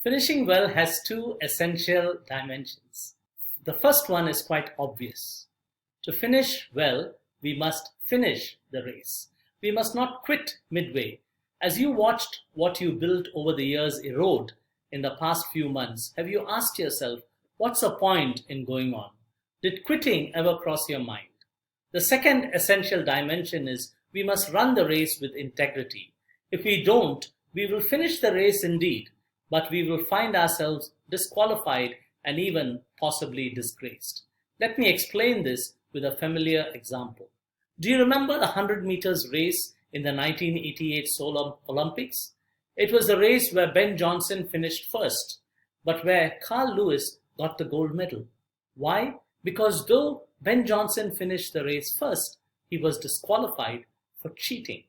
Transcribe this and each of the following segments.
Finishing well has two essential dimensions. The first one is quite obvious. To finish well, we must finish the race. We must not quit midway. As you watched what you built over the years erode in the past few months, have you asked yourself, what's the point in going on? Did quitting ever cross your mind? The second essential dimension is we must run the race with integrity. If we don't, we will finish the race indeed, but we will find ourselves disqualified and even possibly disgraced. Let me explain this with a familiar example. Do you remember the 100 meters race in the 1988 Seoul Olympics? It was the race where Ben Johnson finished first, but where Carl Lewis got the gold medal. Why? Because though Ben Johnson finished the race first, he was disqualified for cheating.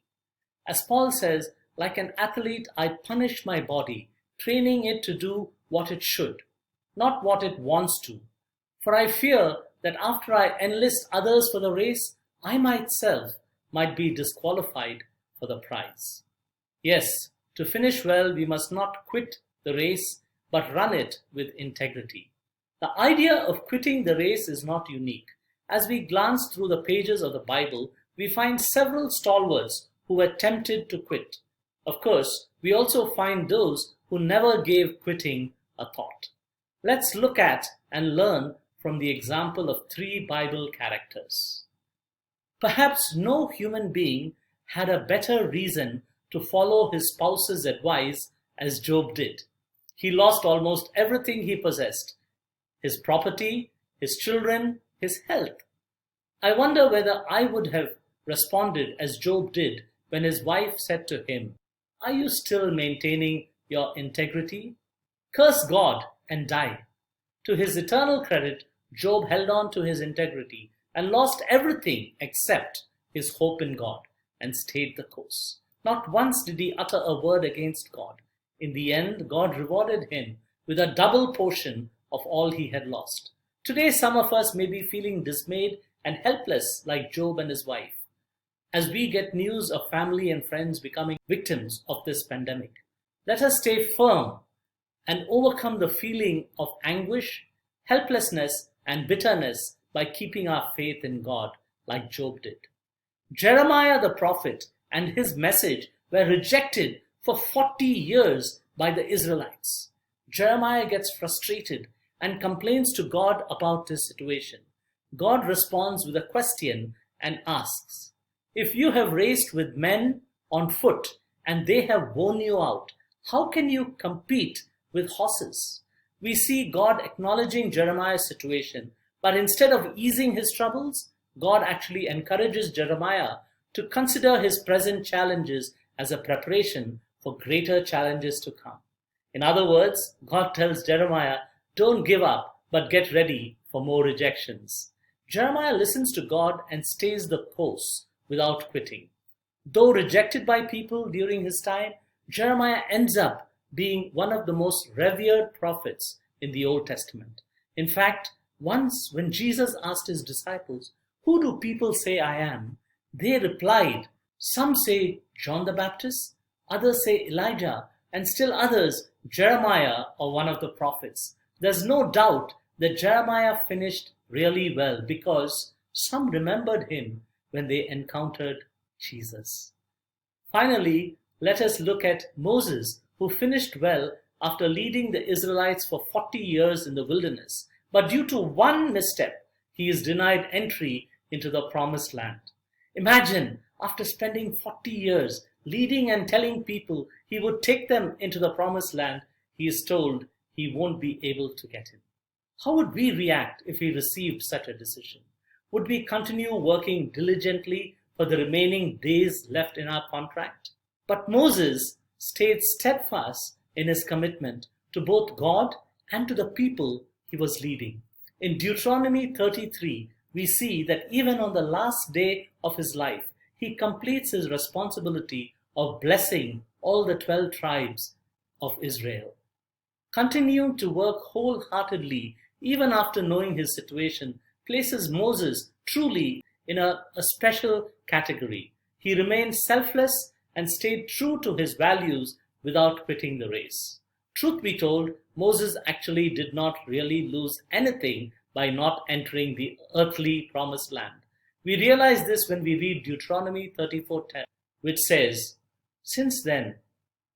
As Paul says, like an athlete, I punish my body, training it to do what it should, not what it wants to. For I fear that after I enlist others for the race, I myself might be disqualified for the prize. Yes, to finish well, we must not quit the race, but run it with integrity. The idea of quitting the race is not unique. As we glance through the pages of the Bible, we find several stalwarts who were tempted to quit. Of course, we also find those who never gave quitting a thought. Let's look at and learn from the example of three Bible characters. Perhaps no human being had a better reason to follow his spouse's advice as Job did. He lost almost everything he possessed: his property, his children, his health. I wonder whether I would have responded as Job did when his wife said to him, "Are you still maintaining your integrity? Curse God and die." To his eternal credit, Job held on to his integrity and lost everything except his hope in God and stayed the course. Not once did he utter a word against God. In the end, God rewarded him with a double portion of all he had lost. Today, some of us may be feeling dismayed and helpless like Job and his wife, as we get news of family and friends becoming victims of this pandemic. Let us stay firm and overcome the feeling of anguish, helplessness, and bitterness by keeping our faith in God like Job did. Jeremiah the prophet and his message were rejected for 40 years by the Israelites. Jeremiah gets frustrated and complains to God about his situation. God responds with a question and asks, "If you have raced with men on foot and they have worn you out, how can you compete with horses?" We see God acknowledging Jeremiah's situation, but instead of easing his troubles, God actually encourages Jeremiah to consider his present challenges as a preparation for greater challenges to come. In other words, God tells Jeremiah, don't give up, but get ready for more rejections. Jeremiah listens to God and stays the course without quitting. Though rejected by people during his time, Jeremiah ends up being one of the most revered prophets in the Old Testament. In fact, once when Jesus asked his disciples, "Who do people say I am?" they replied, "Some say John the Baptist, others say Elijah, and still others, Jeremiah or one of the prophets." There's no doubt that Jeremiah finished really well because some remembered him when they encountered Jesus. Finally, let us look at Moses, who finished well after leading the Israelites for 40 years in the wilderness. But due to one misstep, he is denied entry into the promised land. Imagine, after spending 40 years leading and telling people he would take them into the promised land, he is told he won't be able to get in. How would we react if we received such a decision? Would we continue working diligently for the remaining days left in our contract? But Moses stayed steadfast in his commitment to both God and to the people he was leading. In Deuteronomy 33, we see that even on the last day of his life, he completes his responsibility of blessing all the 12 tribes of Israel. Continuing to work wholeheartedly, even after knowing his situation, places Moses truly in a special category. He remained selfless and stayed true to his values without quitting the race. Truth be told, Moses actually did not really lose anything by not entering the earthly promised land. We realize this when we read Deuteronomy 34:10, which says, "Since then,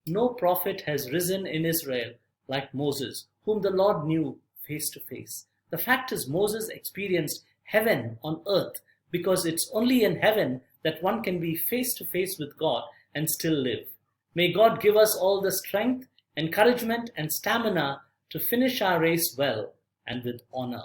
no prophet has risen in Israel like Moses, whom the Lord knew face to face." The fact is, Moses experienced heaven on earth because it's only in heaven that one can be face to face with God and still live. May God give us all the strength, encouragement, and stamina to finish our race well and with honor.